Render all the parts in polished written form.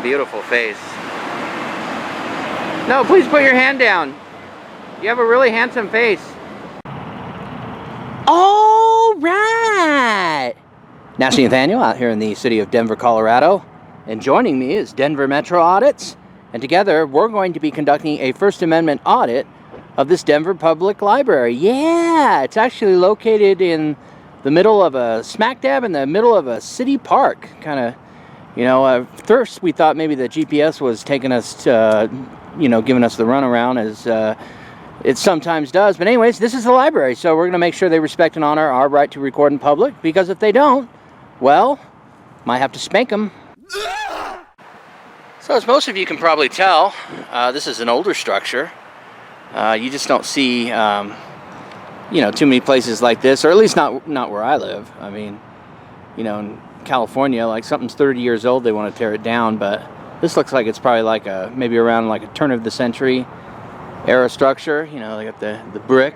beautiful face. No, please put your hand down. You have a really handsome face. All right. NastyNathanial out here in the city of Denver, Colorado. And joining me is Denver Metro Audits. And together we're going to be conducting a First Amendment audit of this Denver Public Library. Yeah, it's actually located in the middle of a, smack dab in the middle of a city park. Kind of, you know, first we thought maybe the GPS was taking us to, you know, giving us the runaround as it sometimes does. But anyways, this is the library, so we're going to make sure they respect and honor our right to record in public, because if they don't, well, might have to spank them. So as most of you can probably tell, this is an older structure. You just don't see, you know, too many places like this, or at least not where I live. I mean, you know, in California, like something's 30 years old, they want to tear it down, but this looks like it's probably like a, maybe around like a turn of the century era structure. You know, they got the brick.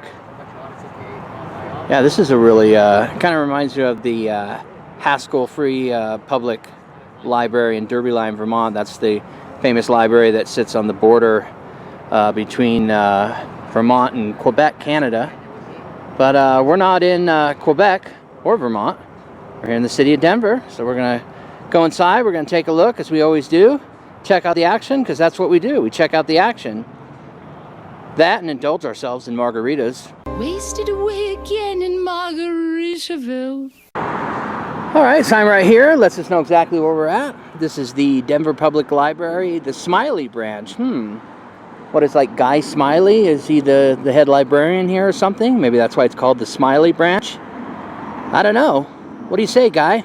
Yeah, this is a really, kind of reminds you of the Haskell Free Public Library in Derbyline, Vermont. That's the famous library that sits on the border between Vermont and Quebec, Canada. But we're not in Quebec or Vermont. We're here in the city of Denver. So we're going to go inside. We're going to take a look, as we always do. Check out the action, because that's what we do. We check out the action. That and indulge ourselves in margaritas. Wasted away again in Margaritaville. All right, sign right here lets us know exactly where we're at. This is the Denver Public Library, the Smiley branch. What is, like, Guy Smiley? Is he the head librarian here or something? Maybe that's why it's called the Smiley branch. I don't know. What do you say, Guy?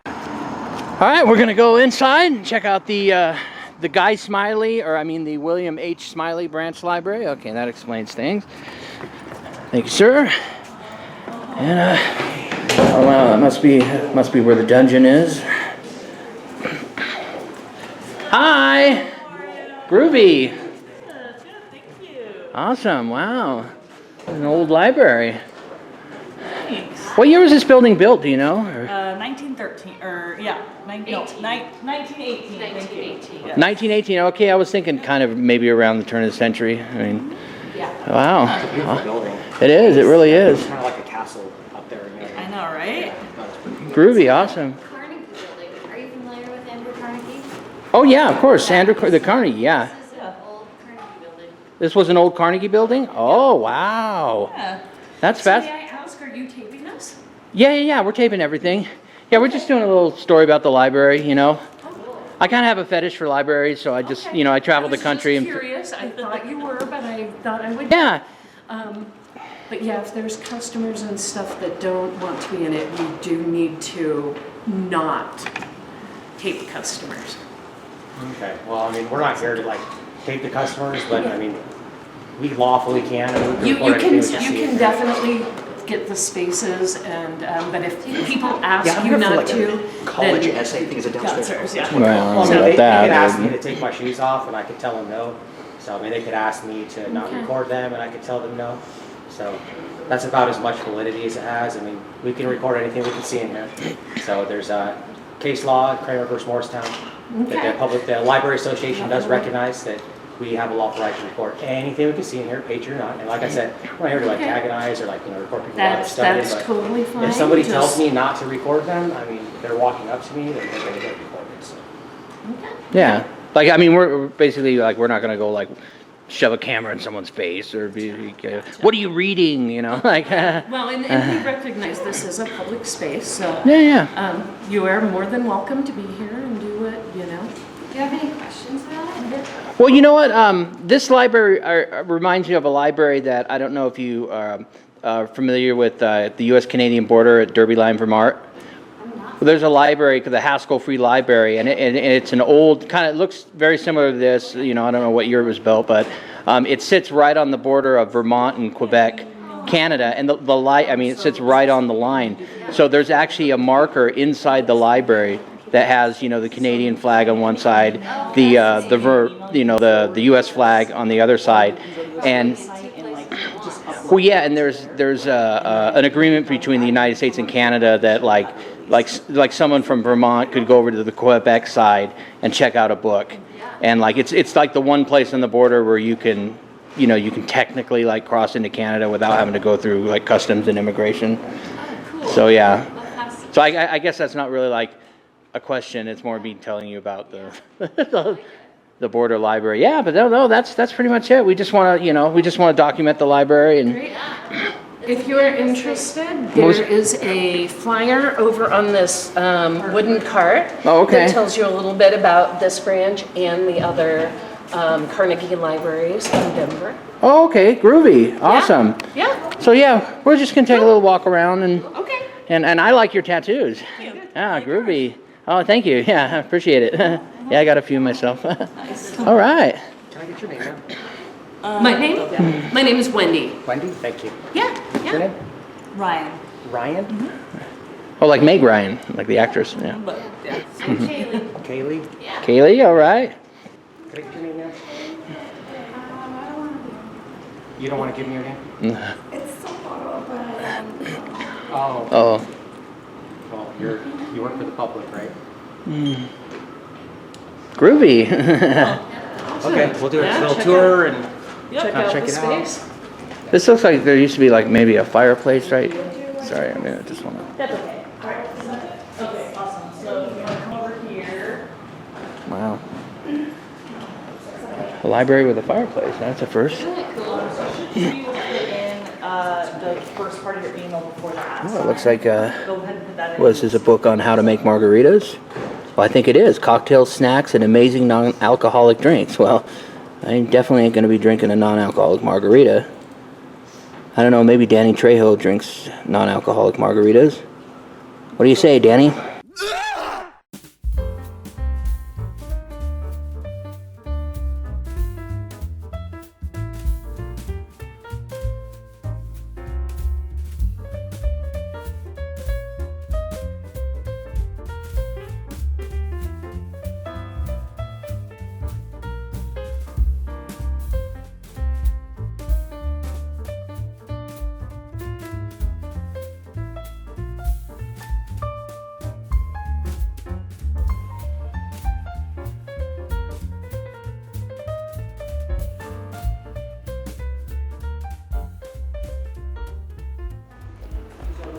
All right, we're gonna go inside and check out the Guy Smiley, or I mean the William H. Smiley branch library. Okay, that explains things. Thank you, sir. And oh wow, that must be where the dungeon is. Hi. Groovy. Good, thank you. Awesome. Wow. An old library. Thanks. What year was this building built? Do you know? 1913, or yeah, 1918. 1918. Yeah. 1918. Okay, I was thinking kind of maybe around the turn of the century. I mean, Yeah. wow. It's a beautiful building. It is. It really is. It's kind of like a castle up there. You know? I know, right? Groovy. Awesome. Carnegie Building. Are you familiar with Andrew Carnegie? Oh yeah, of course. The Carnegie. Yeah. This is an old Carnegie building. This was an old Carnegie building. Oh wow. Yeah. That's So fast. may I ask, are you taping us? Yeah. We're taping everything. Yeah, we're just doing a little story about the library. You know, I kind of have a fetish for libraries, so I just, you know, I travel the country I and. was just curious. I thought you were, but I thought I would. Yeah. But yeah, if there's customers and stuff that don't want to be in it, we do need to not tape customers. Okay. Well, I mean, we're not here to like tape the customers, but I mean, we lawfully can. And we You record can anything we see. definitely get the spaces, and but if people ask Yeah, I'm you here for not like to, a college then essay thing as a downstairs. downstairs, yeah. Well, I Well, don't I know mean, about they that. could ask me but- to take my shoes off, and I could tell them no. So I mean, they could ask me to not Okay. record them, and I could tell them no. So that's about as much validity as it has. I mean, we can record anything we can see in here. So there's case law, Kramer versus Morristown. That the Library Association does recognize that we have a lawful right to record anything we can see in here, paid or not. And like I said, we're not here to like Okay. agonize or like, you know, record people out of That's study. But totally fine. if somebody tells Just- me not to record them, I mean, they're walking up to me, they're going to get recorded. So. Yeah. Like, I mean, we're basically like, we're not going to go like shove a camera in someone's face or be, what are you reading? You know, like. Well, and we recognize this is a public space, so Yeah. you are more than welcome to be here and do what, you know. Do you have any questions about it? Well, you know what? This library reminds me of a library that I don't know if you are familiar with the U.S.-Canadian border at Derbyline, Vermont. Well, there's a library, the Haskell Free Library, and it's an old, kind of looks very similar to this. You know, I don't know what year it was built, but it sits right on the border of Vermont and Quebec, Canada, and I mean, it sits right on the line. So there's actually a marker inside the library that has, you know, the Canadian flag on one side, the U.S. flag on the other side, and well, yeah, and there's an agreement between the United States and Canada that like like someone from Vermont could go over to the Quebec side and check out a book, and like it's like the one place on the border where you can technically like cross into Canada without having to go through like customs and immigration. Oh, cool. So yeah, Well, that's- so I guess that's not really like a question. It's more me telling you about the border library. Yeah, but no, that's pretty much it. We just want to document the library and. If you're interested, there is a flyer over on this wooden cart. Oh, okay. That tells you a little bit about this branch and the other Carnegie libraries in Denver. Oh, okay, groovy, awesome. Yeah. So yeah, we're just gonna take a little walk around and Okay. and I like your tattoos. Yeah, groovy. Oh, thank you. Yeah, I appreciate it. Yeah, I got a few myself. All right. Can I get your name, ma'am? My name? My name is Wendy. Wendy, thank you. Yeah. Your name? Ryan. Ryan? Oh, like Meg Ryan, like the actress. Yeah. But, yeah. I'm Kaylee. Kaylee? Yeah. Kaylee, all right. Can I get your name, ma'am? You don't want to give me your name? It's so hard, but Oh, Oh. well, you work for the public, right? Groovy. Okay, we'll do a Yeah, little check tour and Check out check the it out. space. This looks like there used to be like maybe a fireplace, right? Sorry, I mean, I just want to. That's okay. Okay, awesome. So you want to come over here. Wow. A library with a fireplace. That's a first. So you will put in the first part of your email before that. Oh, it looks like Go ahead and put that in. what is this, a book on how to make margaritas? Well, I think it is. Cocktails, snacks, and amazing non-alcoholic drinks. Well, I definitely ain't going to be drinking a non-alcoholic margarita. I don't know, maybe Danny Trejo drinks non-alcoholic margaritas. What do you say, Danny?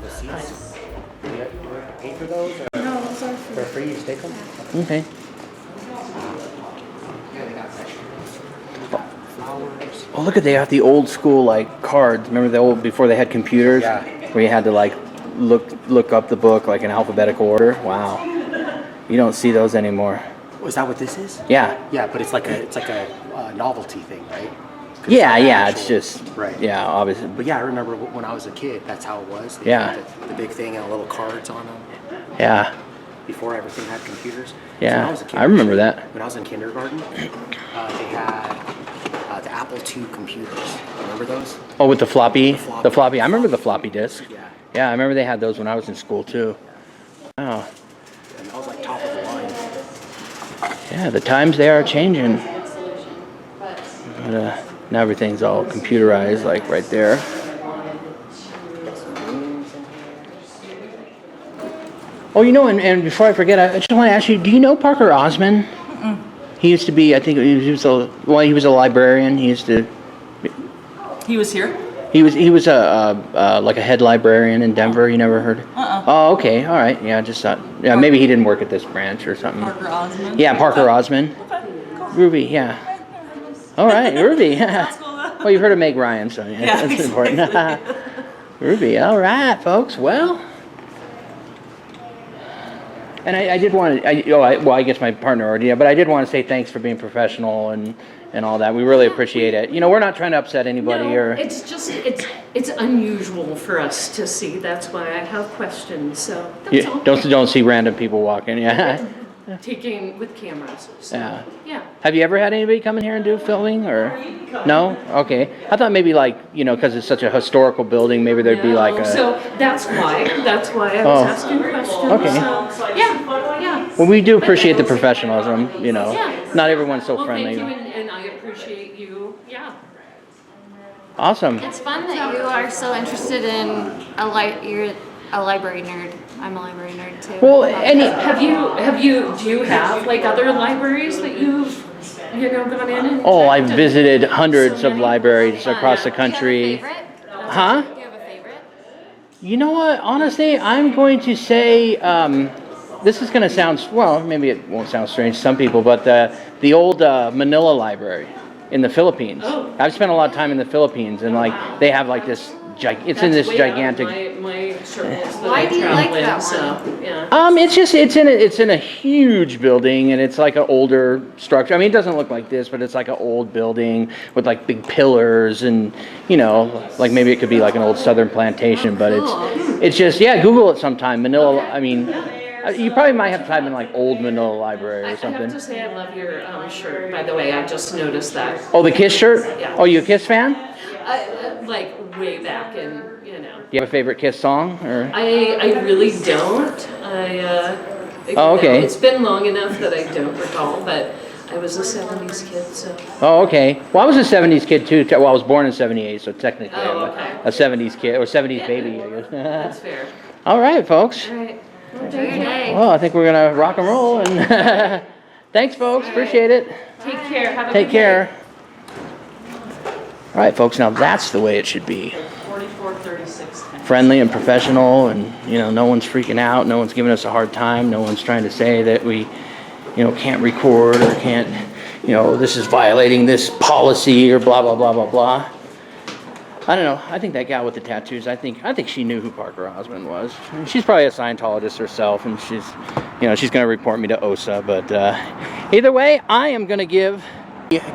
The seats. Do you have to pay for those? Or No, those are free. they're free, you just take them? Okay. Yeah, they got flowers. Oh, look at, they got the old school like cards. Remember the old, before they had computers? Yeah. Where you had to like look up the book like in alphabetical order. Wow. You don't see those anymore. Is that what this is? Yeah. Yeah, but it's like a novelty thing, right? 'Cause Yeah, not yeah. actual- It's just. Right. Yeah, obviously. But yeah, I remember when I was a kid, that's how it was. They Yeah. had the big thing and little cards on them Yeah. before everything had computers. So Yeah, when I was a kid, I remember actually, that. When I was in kindergarten, they had the Apple II computers. Remember those? Oh, with the floppy. floppy. The floppy. I remember the floppy disk. Yeah. Yeah, I remember they had those when I was in school too. Wow. And that was like top of the line. Yeah, the times they are changing. good solution. But But, now everything's all computerized, like right there. Oh, and before I forget, I just want to ask you, do you know Parker Osmond? He used to be, I think he was a librarian. He used to, He was here? he was a like a head librarian in Denver. You never heard? Oh, okay, all right. Yeah, just thought, yeah, maybe he didn't work at this branch or something. Parker Osmond? Yeah, Parker Osmond. Okay, cool. Ruby, yeah. All right, Ruby. That's cool though. Well, you've heard of Meg Ryan, so yeah, Yeah, that's important. exactly. Ruby, all right, folks. Well, and I did want to, I guess my partner already, but I did want to say thanks for being professional and all that. We really appreciate it. We're not trying to upset anybody No, or. it's just, it's unusual for us to see. That's why I have questions, so that's all. Don't see random people walking. Yeah. Taking with cameras, so, Yeah. yeah. Have you ever had anybody come in here and do filming or? No? Okay. I thought maybe like, because it's such a historical building, maybe there'd be like No, a. So that's why I was Oh. asking questions. Okay. So, yeah. Well, we do appreciate the professionalism, Yeah. Not everyone's so Well, friendly. thank you, and I appreciate you, yeah. Awesome. it's fun that you are so interested in a library nerd. I'm a library nerd too. Well, Do you have like other libraries that you've, gone in and? Oh, I've checked? visited hundreds So of many? libraries across the Do you have a country. favorite? Huh? Do you have a favorite? You know what? Honestly, I'm going to say this is going to sound, well, maybe it won't sound strange to some people, but the old Manila Library in the Philippines. Oh. I've spent a lot of time in the Philippines, and like they have like this. It's in this That's way out of gigantic. my circles that Why I do you travel like in, that so, yeah. It's in a huge building, and it's like an older structure. I mean, it doesn't look like this, but it's like an old building with like big pillars, and like maybe it could be like an old Southern plantation, but it's just, yeah. Google it sometime. Manila. I mean, you probably might have to type in like old Manila Library or I have something. to say I love your shirt, by the way. I just noticed that. Oh, the Kiss shirt. Yeah. Oh, you a Kiss fan? Like way back in, Do you have a favorite Kiss song or? I really don't. Oh, okay. It's been long enough that I don't recall, but I was a 70s kid, so. Oh, okay. Well, I was a 70s kid too. Well, I was born in 78, so technically Oh, I'm okay. a 70s kid, or 70s Yeah. baby, I guess. That's fair. All right, folks. All right. Enjoy your day. Well, I think we're going to rock and roll. And thanks, folks. Appreciate it. Take care. Have a Take good care. All right, folks. Now that's the way it should be. Day. 4436. Friendly and professional, and no one's freaking out. No one's giving us a hard time. No one's trying to say that we, can't record or can't, this is violating this policy or blah blah blah blah blah. I don't know. I think that gal with the tattoos, I think she knew who Parker Osmond was. And she's probably a Scientologist herself, and she's going to report me to OSA. But either way, I am going to give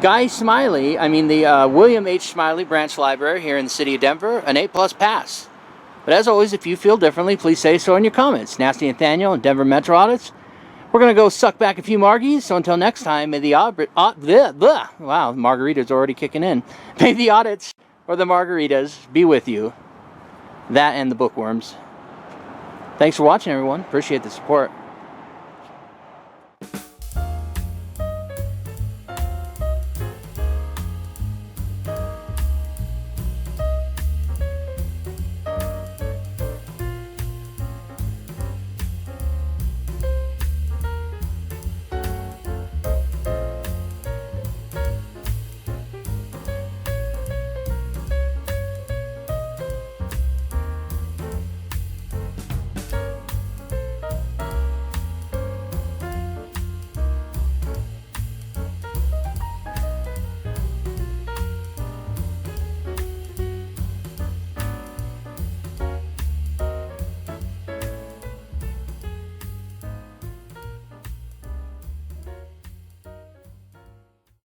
Guy Smiley, the William H. Smiley Branch Library here in the city of Denver, an A+ pass. But as always, if you feel differently, please say so in your comments. Nasty Nathaniel and Denver Metro Audits. We're going to go suck back a few margies. So until next time, may the wow, margarita's already kicking in. May the audits or the margaritas be with you. That and the bookworms. Thanks for watching, everyone. Appreciate the support.